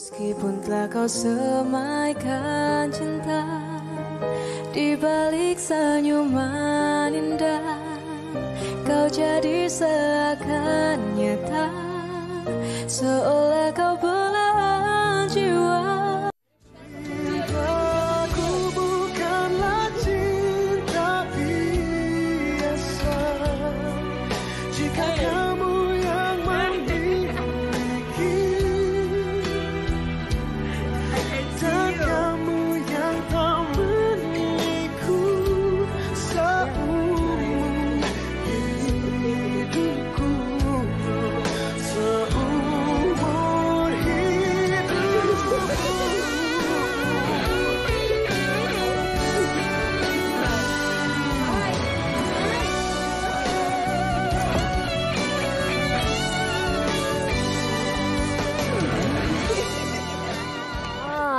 Meskipun telah kau semaikan cinta di balik senyuman indah, kau jadi seakan nyata, seolah kau belahan jiwa. Cintaku bukanlah cinta biasa, jika kamu yang memiliki dan kamu yang tak memiliku seumur hidupku, seumur hidupku.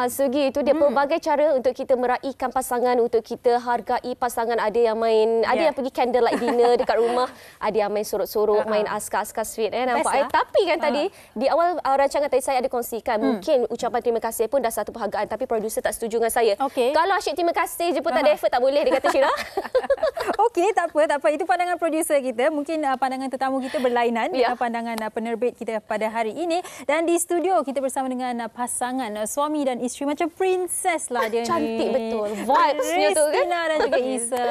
Sugi, itu dia pelbagai cara untuk kita meraihkan pasangan, untuk kita hargai pasangan. Ada yang main, ada yang pergi candlelight dinner dekat rumah, ada yang main sorok-sorok, main askar-askar sweet, nampak. Tapi kan tadi di awal rancangan tadi saya ada kongsikan, mungkin ucapan terima kasih pun dah satu penghargaan, tapi producer tak setuju dengan saya. Kalau asyik terima kasih je pun tak ada effort, tak boleh, dia kata Syirah. Okey, tak apa. Itu pandangan producer kita. Mungkin pandangan tetamu kita berlainan dengan pandangan penerbit kita pada hari ini. Dan di studio kita bersama dengan pasangan suami dan isteri, macam princess lah dia. Cantik ni. betul. Vibes-nya tu kan. Ristina dan juga Isa.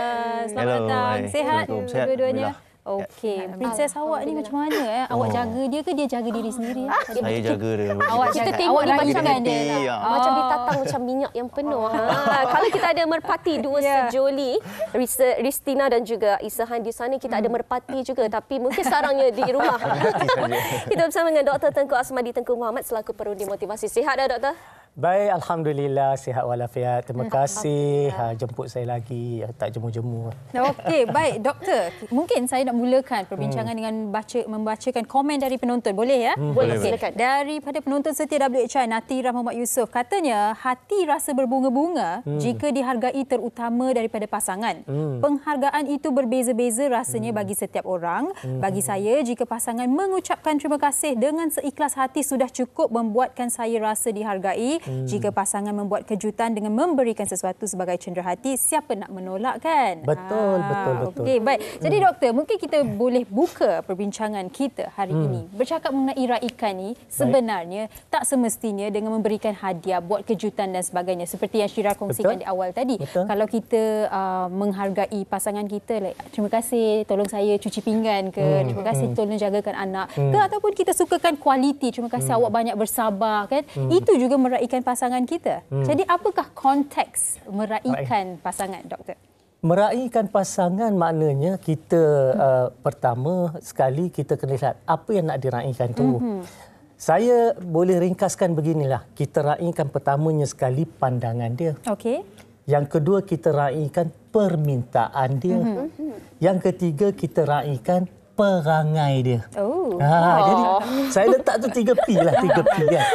Selamat datang. Sihat dua-duanya? Okey, princess awak ni macam mana? Awak jaga dia ke dia jaga diri sendiri? Saya jaga dia. Awak kita tengok ni macam dia. Macam ditatang macam minyak yang penuh. Kalau kita ada merpati dua sejoli, Ristina dan juga Isahan di sana, kita ada merpati juga, tapi mungkin sarangnya di rumah. Kita bersama dengan Dr. Tengku Asmadi Tengku Muhammad selaku perundi motivasi. Sihat dah, Doktor? Baik, alhamdulillah, sihat walafiat. Terima kasih jemput saya lagi, tak jemu-jemu. Okey, baik doktor. Mungkin saya nak mulakan perbincangan dengan membacakan komen dari penonton. Boleh ya? Boleh, silakan. Daripada penonton setia WHI, Natira Muhammad Yusof, katanya hati rasa berbunga-bunga jika dihargai terutama daripada pasangan. Penghargaan itu berbeza-beza rasanya bagi setiap orang. Bagi saya, jika pasangan mengucapkan terima kasih dengan seikhlas hati sudah cukup membuatkan saya rasa dihargai. Jika pasangan membuat kejutan dengan memberikan sesuatu sebagai cenderahati, siapa nak menolak kan? Betul. Okey, baik. Jadi doktor, mungkin kita boleh buka perbincangan kita hari ini. Bercakap mengenai raikan ni, sebenarnya tak semestinya dengan memberikan hadiah, buat kejutan dan sebagainya. Seperti yang Syirah kongsikan di awal tadi. Kalau kita menghargai pasangan kita, like, terima kasih tolong saya cuci pinggan ke, terima kasih tolong jagakan anak ke, ataupun kita sukakan kualiti, terima kasih awak banyak bersabar kan. Itu juga meraihkan pasangan kita. Jadi apakah konteks meraihkan pasangan, doktor? Meraihkan pasangan maknanya kita pertama sekali kita kena lihat apa yang nak diraihkan tu. Saya boleh ringkaskan beginilah. Kita raihkan pertamanya sekali pandangan dia. Okey. Yang kedua kita raihkan permintaan dia. Yang ketiga kita raihkan perangai dia. Jadi saya letak tu 3P lah, 3P kan.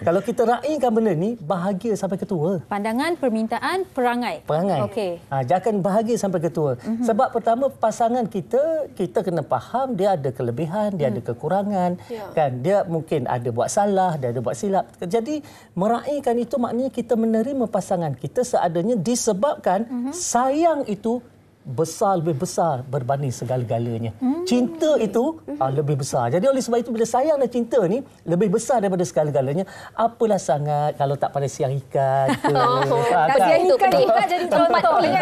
Kalau kita raihkan benda ni, bahagia sampai ke tua. Pandangan, permintaan, perangai. Okey. Jangan bahagia sampai ke tua. Sebab pertama pasangan kita kena faham dia ada kelebihan, dia ada kekurangan, kan. Dia mungkin ada buat salah, dia ada buat silap. Jadi meraihkan itu maknanya kita menerima pasangan kita seadanya disebabkan sayang itu lebih besar berbanding segala-galanya. Cinta itu lebih besar. Jadi oleh sebab itu bila sayang dan cinta ni lebih besar daripada segala-galanya, apalah sangat kalau tak pada siang ikan ke. Siang itu pedih. Jadi contoh pedih.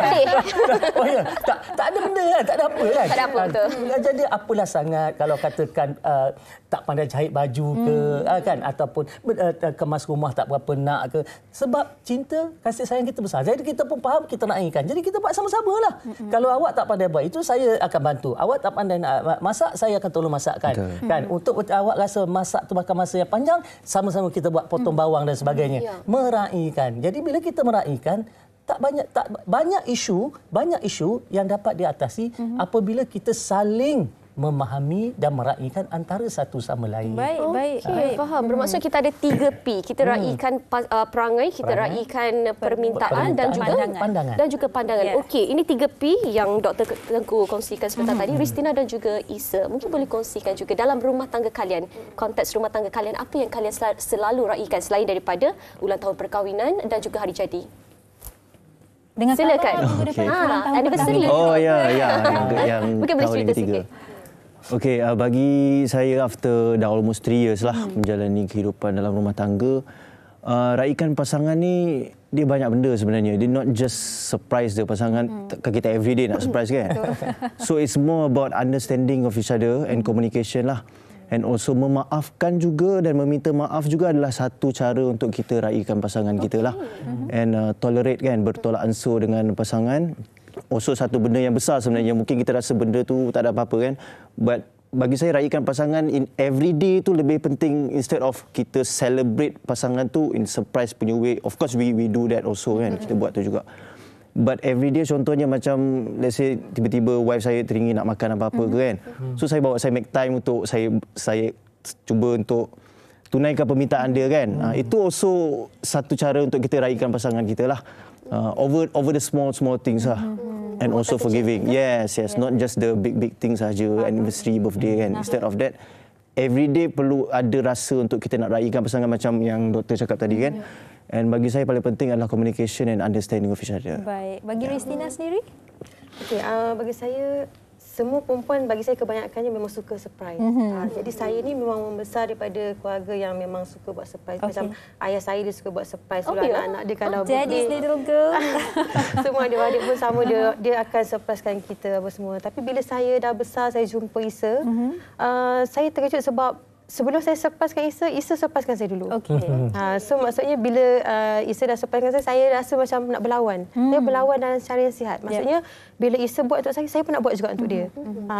Tak ada benda kan, tak ada apa kan. Tak ada apa betul. Jadi apalah sangat kalau katakan tak pandai jahit baju ke kan, ataupun kemas rumah tak berapa nak ke. Sebab cinta, kasih sayang kita besar. Jadi kita pun faham, kita nak inginkan. Jadi kita buat sama-sama lah. Kalau awak tak pandai buat itu, saya akan bantu. Awak tak pandai nak masak, saya akan tolong masakkan. Kan? Untuk awak rasa masak tu makan masa yang panjang, sama-sama kita buat potong bawang dan sebagainya. Meraihkan. Jadi bila kita meraihkan, banyak isu yang dapat diatasi apabila kita saling memahami dan meraihkan antara satu sama lain. Baik. Faham. Bermaksud kita ada 3P. Kita raikan perangai, kita raikan permintaan dan juga pandangan. Dan juga pandangan. Okey, ini 3P yang Dr. Tengku kongsikan sebentar tadi. Ristina dan juga Isa, mungkin boleh kongsikan juga dalam rumah tangga kalian, konteks rumah tangga kalian, apa yang kalian selalu raikan selain daripada ulang tahun perkahwinan dan juga hari jadi? Dengan silakan. Anniversary. Oh ya, yang mungkin boleh tahun cerita ketiga. sikit. Okey, bagi saya after dah almost 3 years lah menjalani kehidupan dalam rumah tangga, raikan pasangan ni dia banyak benda sebenarnya. Dia not just surprise dia pasangan, kita everyday nak surprise kan. So it's more about understanding of each other and communication lah. And also memaafkan juga dan meminta maaf juga adalah satu cara untuk kita raikan pasangan kita lah. And tolerate kan, bertolak ansur dengan pasangan. Also satu benda yang besar sebenarnya, mungkin kita rasa benda tu tak ada apa-apa kan, but bagi saya raikan pasangan in every day tu lebih penting, instead of kita celebrate pasangan tu in surprise punya way. Of course we do that also kan, kita buat tu juga. But every day contohnya macam let's say tiba-tiba wife saya teringin nak makan apa-apa ke kan, so saya make time untuk saya cuba untuk tunaikan permintaan dia kan. Itu also satu cara untuk kita raikan pasangan kita lah. Over the small things lah. And also forgiving. Yes, not just the big things saja, anniversary, birthday kan. Instead of that, every day perlu ada rasa untuk kita nak raikan pasangan macam yang doktor cakap tadi kan. And bagi saya paling penting adalah communication and understanding of each other. Baik. Bagi Ristina sendiri? Okey, bagi saya semua perempuan, bagi saya kebanyakannya memang suka surprise. Jadi saya ni memang membesar daripada keluarga yang memang suka buat surprise. Macam ayah saya dia suka buat surprise pula anak-anak dia kalau Daddy's little girl. semua adik-adik pun sama, dia akan surprisekan kita apa semua. Tapi bila saya dah besar, saya jumpa Isa, saya terkejut sebab sebelum saya surprisekan Isa surprisekan saya dulu. So maksudnya bila Isa dah surprisekan saya rasa macam nak berlawan. Dia berlawan dalam cara yang sihat. Maksudnya bila Isa buat untuk saya pun nak buat juga untuk dia.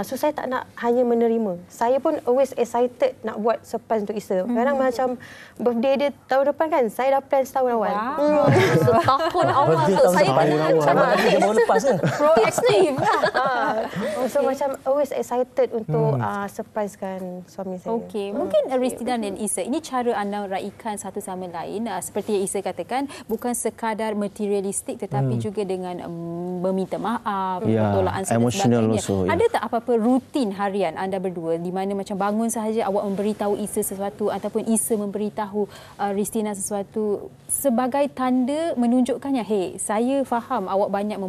So saya tak nak hanya menerima. Saya pun always excited nak buat surprise untuk Isa. Kadang macam birthday dia tahun depan kan, saya dah plan setahun awal. Setahun awal tu saya dia baru lepas ke? Proaktif. So macam always excited untuk surprisekan suami saya. Okey, mungkin Ristina dan Isa, ini cara anda raikan satu sama lain. Seperti yang Isa katakan, bukan sekadar materialistik tetapi juga dengan meminta maaf, bertolak ansur dan sebagainya. Ada tak apa-apa rutin harian anda berdua di mana macam bangun sahaja awak memberitahu Isa sesuatu ataupun Isa memberitahu Ristina sesuatu sebagai tanda menunjukkannya, hey, saya faham awak banyak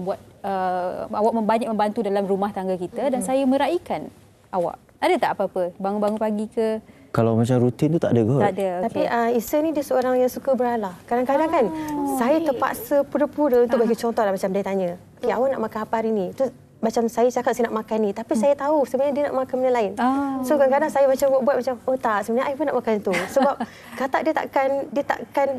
banyak membantu dalam rumah tangga kita dan saya meraikan awak. Ada tak apa-apa? Bangun-bangun pagi ke? Kalau macam rutin tu tak ada kot. Tak ada. Tapi Isa ni dia seorang yang suka beralah. Kadang-kadang kan saya terpaksa pura-pura untuk bagi contoh lah, macam dia tanya, "Okey, awak nak makan apa hari ni?" Terus macam saya cakap saya nak makan ni, tapi saya tahu sebenarnya dia nak makan benda lain. So kadang-kadang saya macam buat macam, oh tak, sebenarnya saya pun nak makan itu. Sebab kata dia takkan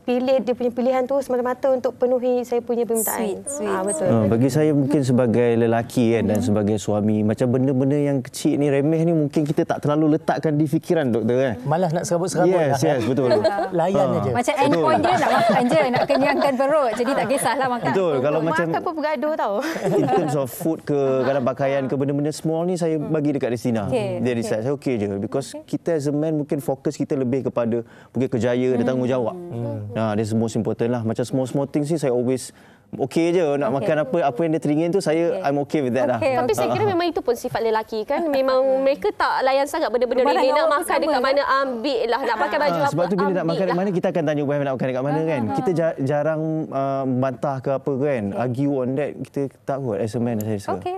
pilih dia punya pilihan tu semata-mata untuk penuhi saya punya permintaan. Sweet. Betul. Bagi saya mungkin sebagai lelaki kan, dan sebagai suami, macam benda-benda yang kecil ni, remeh ni, mungkin kita tak terlalu letakkan di fikiran doktor kan. Malah nak serabut-serabut. Yes, betul. Layan aja. Macam endpoint dia nak makan je, nak kenyangkan perut. Jadi tak kisahlah makan. Betul. Kalau macam Makan pun bergaduh tau. in terms of food ke, kadang pakaian ke, benda-benda small ni saya bagi dekat Ristina. Dia decide, saya okey je. Because kita as a man mungkin fokus kita lebih kepada mungkin kerjaya dan tanggungjawab. That's the most important lah. Macam small things ni saya always okey je nak makan apa yang dia teringin tu, saya I'm okay with that lah. Tapi saya kira memang itu pun sifat lelaki kan. Memang mereka tak layan sangat benda-benda remeh. Nak makan dekat mana, ambil lah. Nak pakai baju apa, sebab tu bila nak makan dekat lah. mana, kita akan tanya wife nak makan dekat mana kan. Kita jarang bantah ke apa kan. Argue on that, kita tak buat as a man, saya rasa. Okey,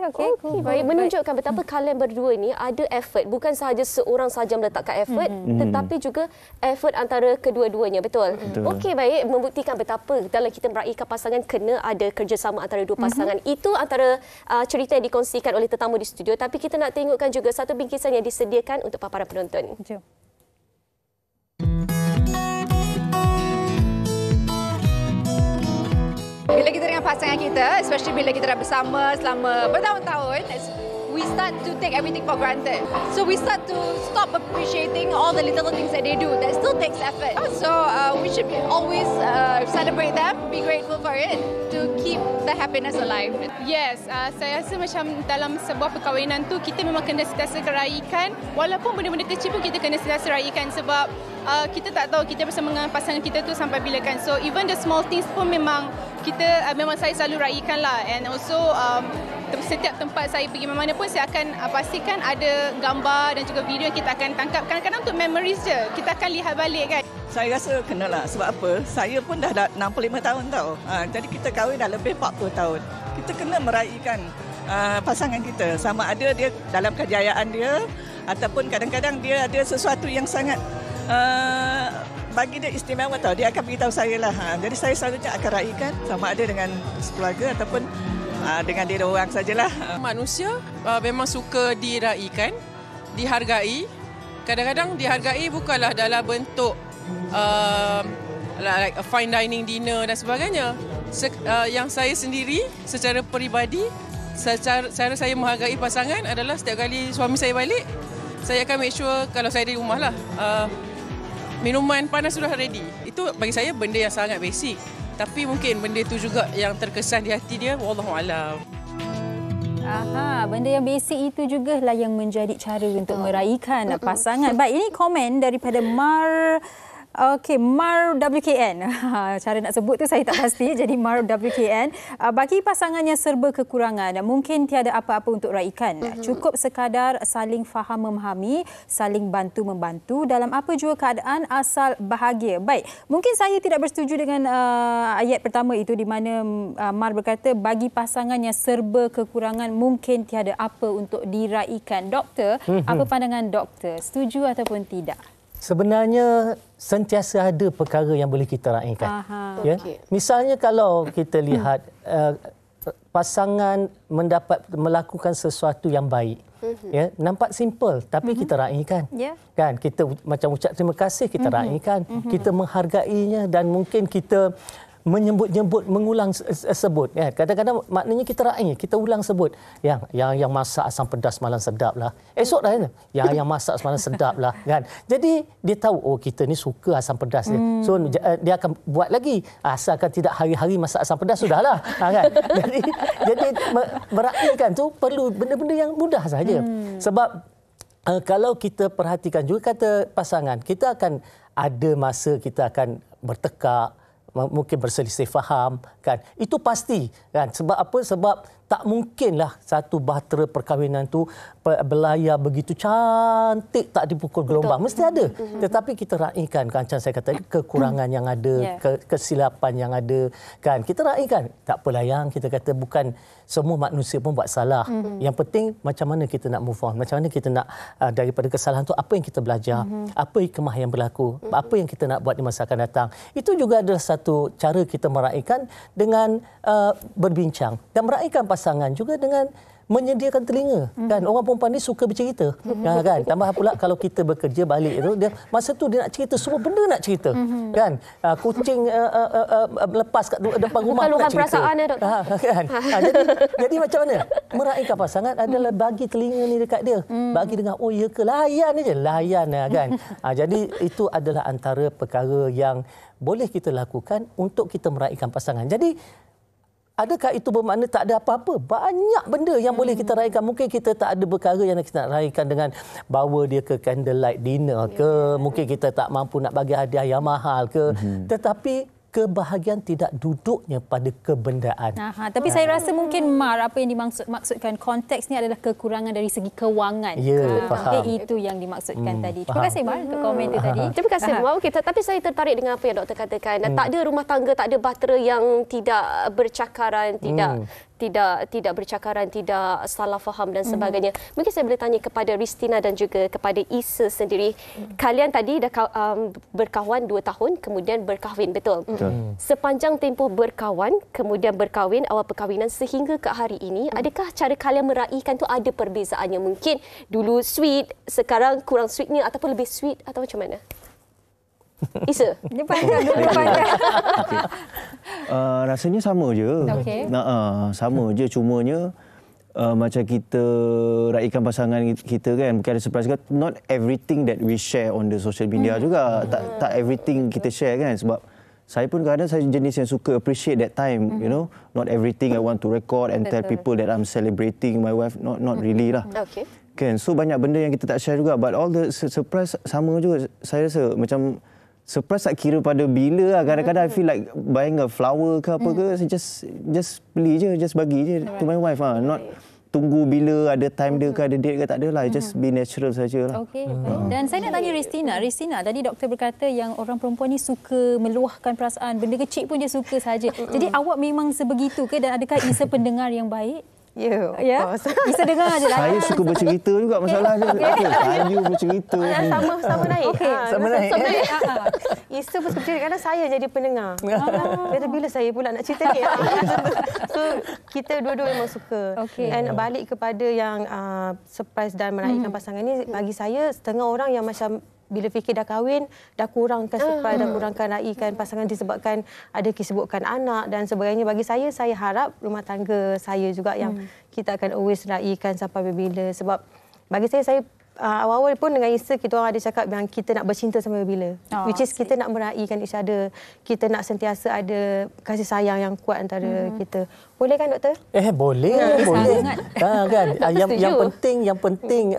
Baik, menunjukkan betapa kalian berdua ni ada effort. Bukan sahaja seorang sahaja meletakkan effort, tetapi juga effort antara kedua-duanya. Betul? Okey, baik. Membuktikan betapa dalam kita meraihkan pasangan kena ada kerjasama antara dua pasangan. Itu antara cerita yang dikongsikan oleh tetamu di studio. Tapi kita nak tengokkan juga satu bingkisan yang disediakan untuk para penonton. Jom. Bila kita dengan pasangan kita, especially bila kita dah bersama selama bertahun-tahun, we start to take everything for granted. So we start to stop appreciating all the little things that they do. That still takes effort. So we should always celebrate them, be grateful for it to keep the happiness alive. Yes, saya rasa macam dalam sebuah perkahwinan tu kita memang kena sentiasa raikan. Walaupun benda-benda kecil pun kita kena sentiasa raikan sebab kita tak tahu kita bersama dengan pasangan kita tu sampai bila kan. So even the small things pun memang kita memang saya selalu raikan lah. And also setiap tempat saya pergi mana pun saya akan pastikan ada gambar dan juga video yang kita akan tangkap. Kadang-kadang untuk memories je. Kita akan lihat balik kan. Saya rasa kenalah. Sebab apa? Saya pun dah 65 tahun tau. Jadi kita kahwin dah lebih 40 tahun. Kita kena meraihkan pasangan kita. Sama ada dia dalam kejayaan dia ataupun kadang-kadang dia ada sesuatu yang sangat bagi dia istimewa tau. Dia akan beritahu saya lah. Jadi saya selalunya akan raikan sama ada dengan keluarga ataupun dengan diri orang sajalah. Manusia memang suka diraikan, dihargai. Kadang-kadang dihargai bukanlah dalam bentuk like a fine dining dinner dan sebagainya. Yang saya sendiri secara peribadi, cara saya menghargai pasangan adalah setiap kali suami saya balik, saya akan make sure kalau saya di rumah lah, minuman panas sudah ready. Itu bagi saya benda yang sangat basic. Tapi mungkin benda itu juga yang terkesan di hati dia, wallahualam. Benda yang basic itu jugalah yang menjadi cara untuk meraihkan pasangan. Baik, ini komen daripada Mar WKN. Cara nak sebut tu saya tak pasti. Jadi Mar WKN. Bagi pasangan yang serba kekurangan, mungkin tiada apa-apa untuk raikan. Cukup sekadar saling faham memahami, saling bantu-membantu dalam apa jua keadaan asal bahagia. Baik, mungkin saya tidak bersetuju dengan ayat pertama itu di mana Mar berkata bagi pasangan yang serba kekurangan mungkin tiada apa untuk diraikan. Doktor, apa pandangan doktor? Setuju ataupun tidak? Sebenarnya sentiasa ada perkara yang boleh kita raikan. Ya? Okay. Misalnya kalau kita lihat pasangan melakukan sesuatu yang baik. Ya, nampak simple tapi kita raikan. Kan, kita macam ucap terima kasih, kita raikan. Kita menghargainya dan mungkin kita menyebut-nyebut, mengulang sebut. Ya, kadang-kadang maknanya kita raih, kita ulang sebut. Yang masak asam pedas malam sedap lah. Esok dah kan? Yang masak semalam sedap lah. Kan? Jadi dia tahu, oh kita ni suka asam pedas. So dia akan buat lagi. Asalkan tidak hari-hari masak asam pedas, sudahlah. Kan? Jadi meraihkan tu perlu benda-benda yang mudah saja. Sebab kalau kita perhatikan juga kata pasangan, kita akan ada masa kita akan bertekak, mungkin berselisih faham, kan, itu pasti, kan. Sebab apa? Sebab tak mungkinlah satu bahtera perkahwinan tu berlayar begitu cantik tak dipukul gelombang. Mesti ada. Tetapi kita raikan, kan, macam saya kata, kekurangan yang ada, kesilapan yang ada, kan, kita raikan. Tak apalah yang kita kata bukan semua manusia pun buat salah. Yang penting macam mana kita nak move on, macam mana kita nak daripada kesalahan tu apa yang kita belajar, apa hikmah yang berlaku, apa yang kita nak buat di masa akan datang. Itu juga adalah satu cara kita meraihkan dengan berbincang dan meraihkan pasangan juga dengan menyediakan telinga, kan. Orang perempuan ni suka bercerita, kan. Tambah pula kalau kita bekerja balik itu, dia masa tu dia nak cerita, semua benda nak cerita, kan. Kucing lepas kat depan rumah nak cerita. Perasaan dia, kan. Jadi macam mana meraihkan pasangan adalah bagi telinga ni dekat dia, bagi dengar, oh ya ke, layan aja, layan, kan. Jadi itu adalah antara perkara yang boleh kita lakukan untuk kita meraihkan pasangan. Jadi adakah itu bermakna tak ada apa-apa? Banyak benda yang boleh kita raikan. Mungkin kita tak ada perkara yang kita nak raikan dengan bawa dia ke candlelight dinner ke. Mungkin kita tak mampu nak bagi hadiah yang mahal ke. Tetapi kebahagiaan tidak duduknya pada kebendaan. Tapi saya rasa mungkin Mar, apa yang dimaksudkan konteks ni adalah kekurangan dari segi kewangan. Ya, faham. Itu yang dimaksudkan tadi. Terima kasih Mar untuk komen itu tadi. Terima kasih Mar. Tapi saya tertarik dengan apa yang doktor katakan. Tak ada rumah tangga, tak ada bahtera yang tidak bercakaran, tidak bercakaran, tidak salah faham dan sebagainya. Mungkin saya boleh tanya kepada Ristina dan juga kepada Isa sendiri. Kalian tadi dah berkawan 2 tahun, kemudian berkahwin, betul? Sepanjang tempoh berkawan, kemudian berkahwin, awal perkahwinan sehingga ke hari ini, adakah cara kalian meraihkan tu ada perbezaannya? Mungkin dulu sweet, sekarang kurang sweetnya ataupun lebih sweet atau macam mana? Isa? Dia panjang, dia panjang. Rasanya sama je. Sama je, cumanya macam kita raikan pasangan kita kan, mungkin ada surprise kan, not everything that we share on the social media juga. Tak everything kita share kan, sebab saya pun kadang saya jenis yang suka appreciate that time, you know. Not everything I want to record and tell people that I'm celebrating my wife, not really lah. Okay. Kan, so banyak benda yang kita tak share juga, but all the surprise sama juga. Saya rasa macam surprise tak kira pada bila lah. Kadang-kadang I feel like buying a flower ke apa ke, just beli je, just bagi je to my wife lah. Not tunggu bila ada time dia ke, ada date ke, tak ada lah. Just be natural saja lah. Okey. Dan saya nak tanya Ristina, tadi doktor berkata yang orang perempuan ni suka meluahkan perasaan, benda kecil pun dia suka saja. Jadi awak memang sebegitu ke, dan adakah Isa pendengar yang baik? Ya, Isa dengar aje lah. Saya suka bercerita juga masalahnya. Saya bercerita. Sama naik. Okey. Sama naik. Isa pun suka bercerita, kadang saya jadi pendengar. Kata bila saya pula nak cerita ni. So kita dua-dua memang suka. And balik kepada yang surprise dan meraihkan pasangan ni, bagi saya setengah orang yang macam bila fikir dah kahwin, dah kurangkan surprise, dah kurangkan raikan pasangan disebabkan ada kesibukan anak dan sebagainya. Bagi saya harap rumah tangga saya juga yang kita akan always raikan sampai bila. Sebab bagi saya awal-awal pun dengan Isa, kita orang ada cakap yang kita nak bercinta sampai bila. Which is kita nak meraikan each other. Kita nak sentiasa ada kasih sayang yang kuat antara kita. Boleh kan, doktor? Boleh. Kan? Yang penting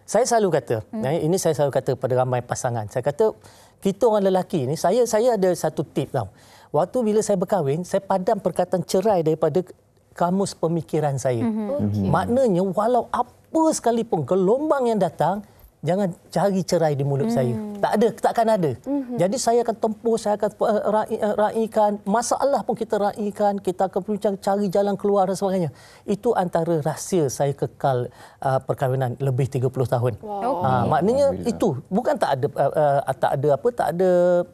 saya selalu kata, ini saya selalu kata pada ramai pasangan. Saya kata, kita orang lelaki ni, saya ada satu tip tau. Waktu bila saya berkahwin, saya padam perkataan cerai daripada kamus pemikiran saya. Maknanya, walau apa sekalipun gelombang yang datang, jangan cari cerai di mulut saya. Takkan ada. Jadi saya akan tempuh, saya akan raikan. Masalah pun kita raikan. Kita akan berusaha cari jalan keluar dan sebagainya. Itu antara rahsia saya kekal perkahwinan lebih 30 tahun. Maknanya itu. Bukan tak ada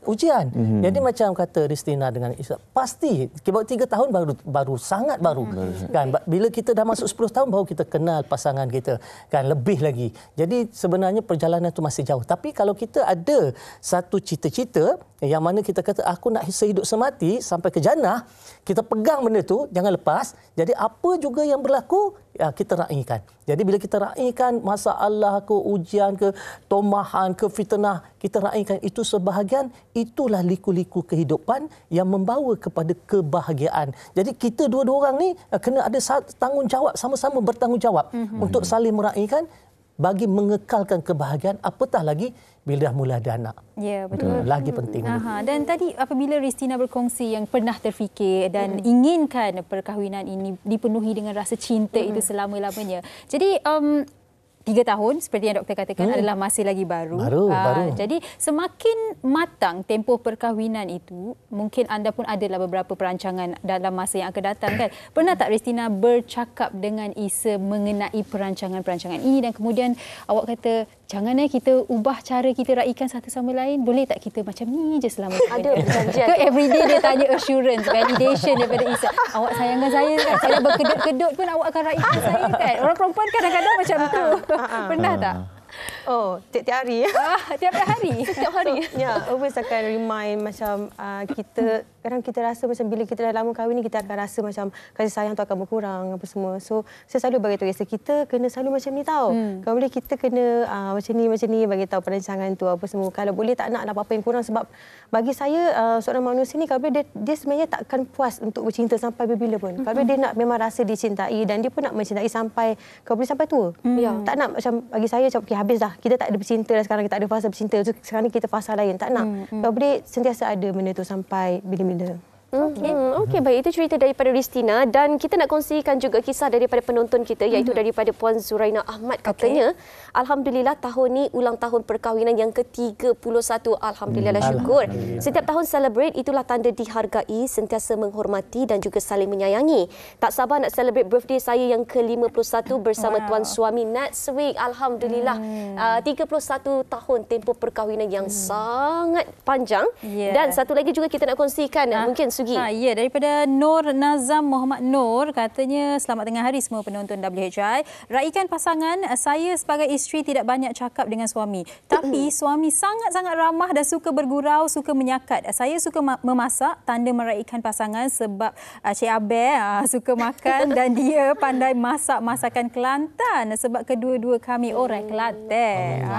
ujian. Jadi macam kata Ristina dengan Isa, pasti 3 tahun baru sangat baru. Kan? Bila kita dah masuk 10 tahun baru kita kenal pasangan kita. Kan? Lebih lagi. Jadi sebenarnya perjalanan itu masih jauh. Tapi kalau kita ada satu cita-cita yang mana kita kata aku nak sehidup semati sampai ke jannah, kita pegang benda tu, jangan lepas. Jadi apa juga yang berlaku, kita raikan. Jadi bila kita raikan masalah ke, ujian ke, tomahan ke, fitnah, kita raikan itu sebahagian, itulah liku-liku kehidupan yang membawa kepada kebahagiaan. Jadi kita dua-dua orang ni kena ada tanggungjawab, sama-sama bertanggungjawab untuk saling meraikan bagi mengekalkan kebahagiaan, apatah lagi bila dah mula ada anak. Ya, betul. Lagi penting. Dan tadi apabila Ristina berkongsi yang pernah terfikir dan inginkan perkahwinan ini dipenuhi dengan rasa cinta itu selama-lamanya. Jadi 3 tahun seperti yang doktor katakan adalah masih lagi baru. Jadi semakin matang tempoh perkahwinan itu, mungkin anda pun adalah beberapa perancangan dalam masa yang akan datang kan. Pernah tak Ristina bercakap dengan Isa mengenai perancangan-perancangan ini dan kemudian awak kata jangan kita ubah cara kita raikan satu sama lain, boleh tak kita macam ni je selama ada perjanjian ke everyday dia tanya assurance, validation daripada Isa, awak sayangkan saya kan, saya berkedut-kedut pun awak akan raikan saya kan. Orang perempuan kadang-kadang macam tu. Pernah tak? Tiap-tiap hari. Tiap-tiap hari? Setiap hari. Ya, always akan remind macam kita, kadang kita rasa macam bila kita dah lama kahwin ni, kita akan rasa macam kasih sayang tu akan berkurang apa semua. So, saya selalu bagi tahu Isa, kita kena selalu macam ni tau. Kalau boleh kita kena macam ni, bagi tahu perancangan tu apa semua. Kalau boleh tak nak apa-apa yang kurang, sebab bagi saya seorang manusia ni kalau boleh dia sebenarnya takkan puas untuk bercinta sampai bila pun. Kalau boleh dia nak memang rasa dicintai dan dia pun nak mencintai sampai kalau boleh sampai tua. Tak nak macam bagi saya macam okay, habis dah. Kita tak ada bercinta dan sekarang kita tak ada fasa bercinta. So, sekarang ni kita fasa lain. Tak nak. Kalau boleh sentiasa ada benda tu sampai bila-bila. Okey, baik. Itu cerita daripada Ristina dan kita nak kongsikan juga kisah daripada penonton kita iaitu daripada Puan Zuraina Ahmad. Katanya, Alhamdulillah tahun ni ulang tahun perkahwinan yang ke-31. Alhamdulillah, syukur. Setiap tahun celebrate itulah tanda dihargai, sentiasa menghormati dan juga saling menyayangi. Tak sabar nak celebrate birthday saya yang ke-51 bersama tuan suami next week. Alhamdulillah. 31 tahun tempoh perkahwinan yang sangat panjang. Dan satu lagi juga kita nak kongsikan, mungkin Sugi. Ya, daripada Nur Nazam Muhammad Nur, katanya selamat tengah hari semua penonton WHI. Raikan pasangan, saya sebagai isteri tidak banyak cakap dengan suami. Tapi suami sangat-sangat ramah dan suka bergurau, suka menyakat. Saya suka memasak, tanda meraikan pasangan sebab Cik Abel suka makan dan dia pandai masak masakan Kelantan sebab kedua-dua kami orang Kelantan.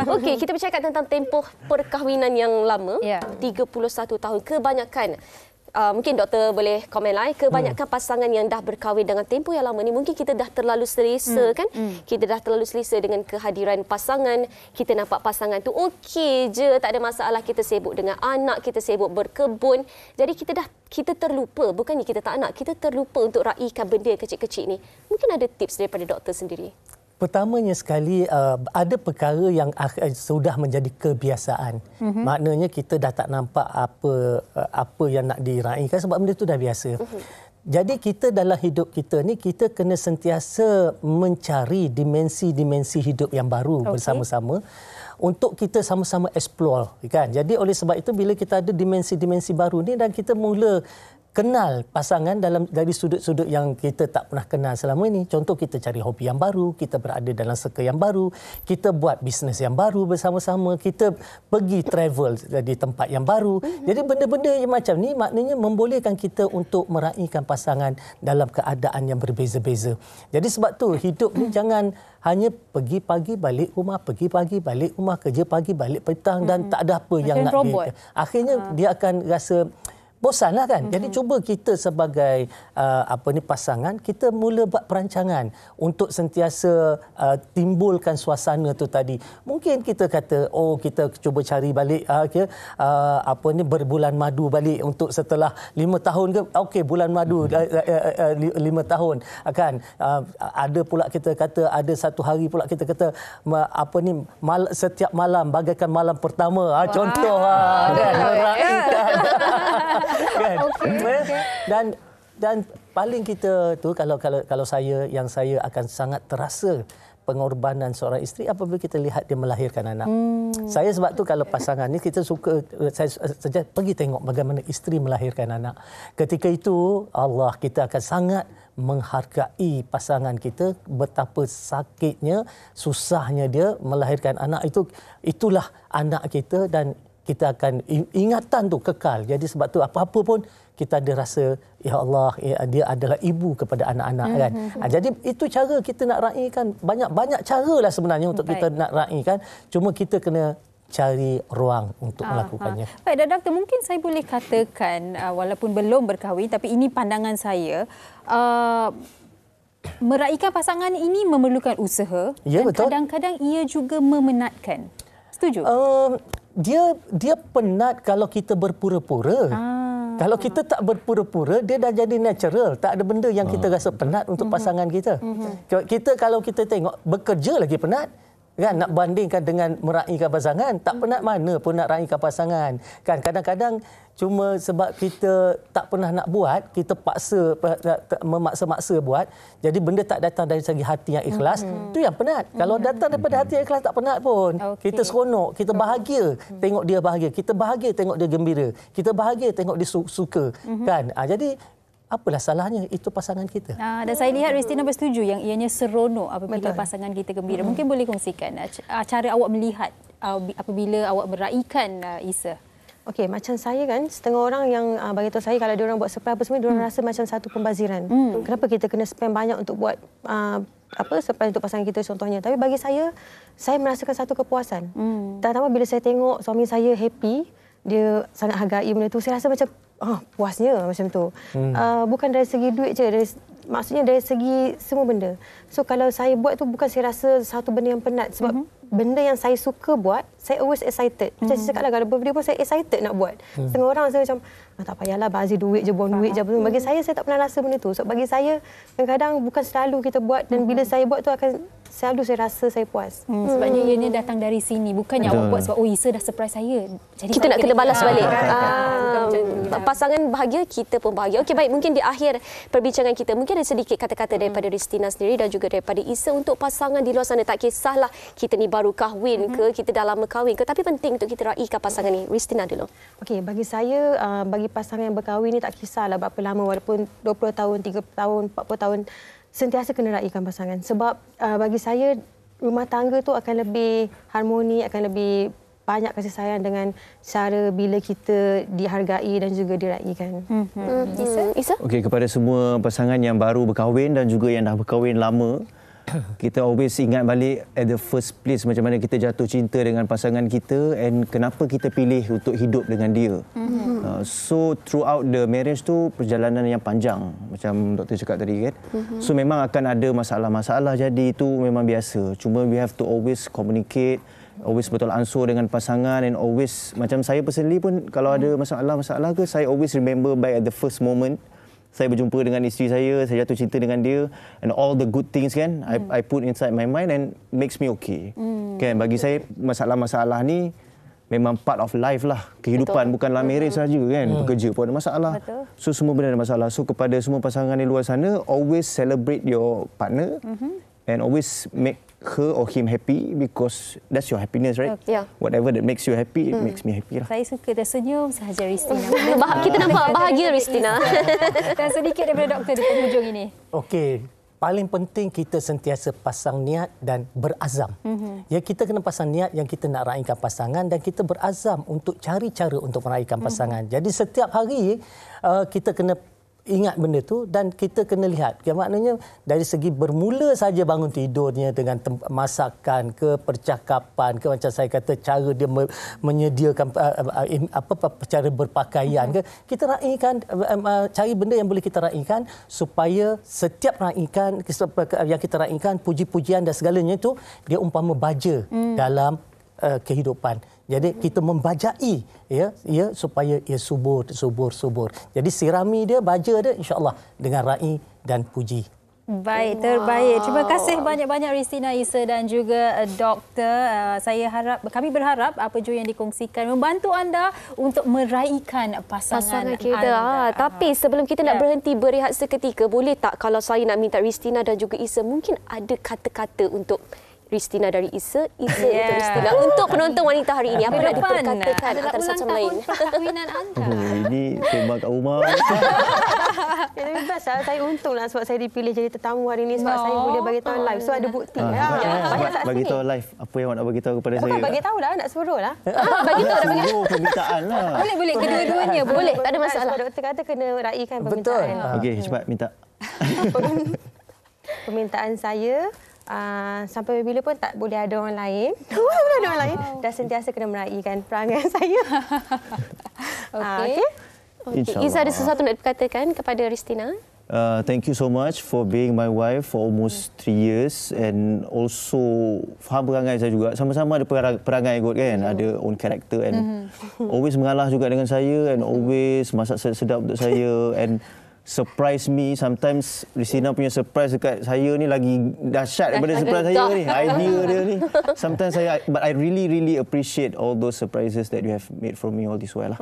Okey, kita bercakap tentang tempoh perkahwinan yang lama, 31 tahun. Kebanyakan, mungkin doktor boleh komen lah, kebanyakan pasangan yang dah berkahwin dengan tempoh yang lama ni, mungkin kita dah terlalu selesa kan? Kita dah terlalu selesa dengan kehadiran pasangan. Kita nampak pasangan tu okey je, tak ada masalah. Kita sibuk dengan anak, kita sibuk berkebun. Jadi kita terlupa, bukannya kita tak nak, kita terlupa untuk raikan benda kecil-kecil ni. Mungkin ada tips daripada doktor sendiri. Pertamanya sekali, ada perkara yang sudah menjadi kebiasaan. Maknanya kita dah tak nampak apa yang nak diraikan sebab benda itu dah biasa. Jadi kita dalam hidup kita ni, kita kena sentiasa mencari dimensi-dimensi hidup yang baru bersama-sama untuk kita sama-sama explore, kan? Jadi oleh sebab itu bila kita ada dimensi-dimensi baru ni dan kita mula kenal pasangan dari sudut-sudut yang kita tak pernah kenal selama ini. Contoh, kita cari hobi yang baru, kita berada dalam circle yang baru, kita buat bisnes yang baru bersama-sama, kita pergi travel di tempat yang baru. Jadi benda-benda yang macam ni maknanya membolehkan kita untuk meraihkan pasangan dalam keadaan yang berbeza-beza. Jadi sebab tu hidup ni jangan hanya pergi pagi balik rumah, pergi pagi balik rumah, kerja pagi balik petang dan tak ada apa yang nak dia. Akhirnya dia akan rasa bosanlah kan. Jadi cuba kita sebagai pasangan, kita mula buat perancangan untuk sentiasa timbulkan suasana tu tadi. Mungkin kita kata, kita cuba cari balik berbulan madu balik untuk setelah 5 tahun ke. Okey, bulan madu 5 tahun kan. Ada pula kita kata, ada satu hari pula kita kata setiap malam bagaikan malam pertama. Contoh kan, meraihkan. Kan? Dan paling kita tu kalau saya akan sangat terasa pengorbanan seorang isteri apabila kita lihat dia melahirkan anak. Saya sebab tu kalau pasangan ni kita suka, saya saja pergi tengok bagaimana isteri melahirkan anak. Ketika itu Allah, kita akan sangat menghargai pasangan kita, betapa sakitnya, susahnya dia melahirkan anak itu. Itulah anak kita dan kita akan ingatan tu kekal. Jadi sebab tu apa-apa pun kita ada rasa, ya Allah, dia adalah ibu kepada anak-anak kan. Jadi itu cara kita nak raikan. Banyak cara lah sebenarnya untuk kita nak raikan. Cuma kita kena cari ruang untuk melakukannya. Baik, Doktor, mungkin saya boleh katakan walaupun belum berkahwin tapi ini pandangan saya, meraihkan pasangan ini memerlukan usaha dan kadang-kadang ia juga memenatkan. Setuju? Dia penat kalau kita berpura-pura. Kalau kita tak berpura-pura, dia dah jadi natural. Tak ada benda yang kita rasa penat untuk pasangan kita. Kalau kita tengok, bekerja lagi penat. Kan, nak bandingkan dengan meraihkan pasangan, tak penat mana pun nak raihkan pasangan. Kan, kadang-kadang cuma sebab kita tak pernah nak buat, kita memaksa-maksa buat. Jadi benda tak datang dari segi hati yang ikhlas, tu yang penat. Kalau datang daripada hati yang ikhlas, tak penat pun. Kita seronok, kita bahagia tengok dia bahagia, kita bahagia tengok dia gembira, kita bahagia tengok dia suka. Kan, jadi apalah salahnya, itu pasangan kita. Dan saya lihat Ristina bersetuju yang ianya seronok apabila pasangan kita gembira. Mungkin boleh kongsikan cara awak melihat apabila awak meraihkan Isa. Okey, macam saya kan, setengah orang yang bagi tahu saya kalau dia orang buat surprise apa semua, dia orang rasa macam satu pembaziran. Kenapa kita kena spend banyak untuk buat surprise untuk pasangan kita contohnya. Tapi bagi saya merasakan satu kepuasan. Terutama bila saya tengok suami saya happy, dia sangat hargai benda tu, saya rasa macam puasnya macam tu. Bukan dari segi duit je, maksudnya dari segi semua benda. So kalau saya buat tu bukan saya rasa satu benda yang penat sebab benda yang saya suka buat, saya always excited. Macam saya cakap lah, kalau birthday pun saya excited nak buat. Setengah orang rasa macam, tak payahlah bazir duit je, buang duit je. Bagi saya tak pernah rasa benda tu. So bagi saya, kadang-kadang bukan selalu kita buat dan bila saya buat tu akan selalu saya rasa saya puas. Sebabnya ianya datang dari sini. Bukannya awak buat sebab, Isa dah surprise saya. Jadi kita nak kena balas balik. Pasangan bahagia, kita pun bahagia. Okey, baik. Mungkin di akhir perbincangan kita, mungkin ada sedikit kata-kata daripada Ristina sendiri dan juga daripada Isa untuk pasangan di luar sana. Tak kisahlah kita ni baru kahwin ke, kita dah lama berkahwin ke, tapi penting untuk kita raikan pasangan ni. Ristina dulu. Okey, bagi saya, bagi pasangan yang berkahwin ni tak kisahlah berapa lama, walaupun 20 tahun, 30 tahun, 40 tahun, sentiasa kena raikan pasangan. Sebab bagi saya, rumah tangga tu akan lebih harmoni, akan lebih banyak kasih sayang dengan cara bila kita dihargai dan juga diraikan. Isa? Okey, kepada semua pasangan yang baru berkahwin dan juga yang dah berkahwin lama, kita always ingat balik at the first place macam mana kita jatuh cinta dengan pasangan kita and kenapa kita pilih untuk hidup dengan dia. So throughout the marriage tu perjalanan yang panjang macam doktor cakap tadi kan. So memang akan ada masalah-masalah, jadi itu memang biasa. Cuma we have to always communicate, always betul ansur dengan pasangan, and always macam saya personally pun kalau ada masalah-masalah ke, saya always remember back at the first moment saya berjumpa dengan isteri saya jatuh cinta dengan dia, and all the good things kan I put inside my mind and makes me okay. Kan bagi saya masalah-masalah ni memang part of life lah, kehidupan. Betul. Bukanlah marriage saja kan, bekerja pun ada masalah. Betul. So semua benda ada masalah. So kepada semua pasangan di luar sana, always celebrate your partner and always make her or him happy because that's your happiness, right? Yeah. Whatever that makes you happy, it makes me happy lah. Saya suka tersenyum sahaja Ristina. Kita nampak bahagia Ristina. Dan sedikit daripada doktor di penghujung ini. Okey, paling penting kita sentiasa pasang niat dan berazam. Ya, kita kena pasang niat yang kita nak raikan pasangan dan kita berazam untuk cari cara untuk meraihkan pasangan. Jadi setiap hari kita kena ingat benda tu dan kita kena lihat. Maknanya dari segi bermula saja bangun tidurnya dengan masakan ke, percakapan ke, macam saya kata cara dia menyediakan cara berpakaian ke, kita raikan, cari benda yang boleh kita raikan supaya setiap raikan yang kita raikan, puji-pujian dan segalanya itu dia umpama baja dalam kehidupan. Jadi kita membajai ya supaya ia subur. Jadi sirami dia, baja dia insya-Allah dengan rai dan puji. Baik, terbaik. Terima kasih banyak-banyak Ristina, Isa dan juga doktor. Kami berharap apa juga yang dikongsikan membantu anda untuk meraihkan pasangan kita. Anda. Tapi sebelum kita nak berhenti berehat seketika, boleh tak kalau saya nak minta Ristina dan juga Isa mungkin ada kata-kata untuk Ristina dari Isa untuk Ristina. Untuk penonton wanita hari ini, apa nak diperkatakan antara satu sama lain? Perkahwinan anda. Ini tembak kat rumah. Tapi pasal saya untunglah sebab saya dipilih jadi tetamu hari ini sebab saya boleh bagi tahu live. So ada bukti. Bagi tahu live apa yang awak nak bagi tahu kepada saya. Bukan bagi tahu dah, nak suruh lah. Bagi tahu dah, bagi tahu permintaan lah. Boleh kedua-duanya boleh. Tak ada masalah. Doktor kata kena raikan permintaan. Okey, cepat minta. Permintaan saya sampai bila pun tak boleh ada orang lain. Dah sentiasa kena meraihkan perangai saya. Okey. Iza ada sesuatu nak dikatakan kepada Ristina? Thank you so much for being my wife for almost 3 years and also faham perangai saya juga. Sama-sama ada perangai kot kan, ada own character and always mengalah juga dengan saya and always masak sedap untuk saya and surprise me. Sometimes Ristina punya surprise dekat saya ni lagi dahsyat daripada surprise saya ni. Idea dia ni. Sometimes but I really appreciate all those surprises that you have made for me all this while lah.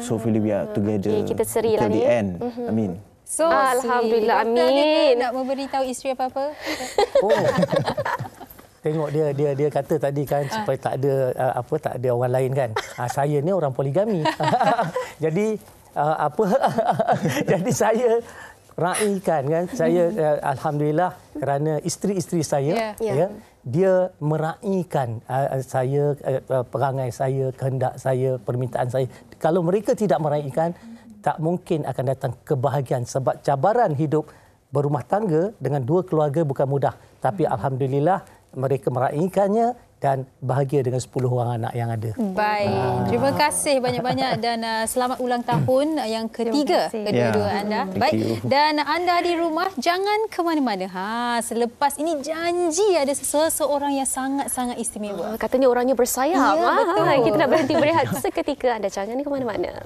So hopefully we are together kita seri lah till the end. Amin. So, alhamdulillah, amin. Nak memberitahu isteri apa-apa? Tengok dia kata tadi kan supaya tak ada orang lain kan. Saya ni orang poligami. Jadi jadi saya raikan kan. Saya alhamdulillah kerana isteri-isteri saya dia meraikan saya, perangai saya, kehendak saya, permintaan saya. Kalau mereka tidak meraikan, tak mungkin akan datang kebahagiaan sebab cabaran hidup berumah tangga dengan 2 keluarga bukan mudah. Tapi alhamdulillah mereka meraikannya dan bahagia dengan 10 orang anak yang ada. Baik. Terima kasih banyak-banyak dan selamat ulang tahun yang ketiga kedua-dua anda. Baik. Dan anda di rumah jangan ke mana-mana. Selepas ini janji ada seseorang yang sangat-sangat istimewa. Katanya orangnya bersayap. Ya, betul. Kita nak berhenti berehat seketika. Anda jangan ke mana-mana.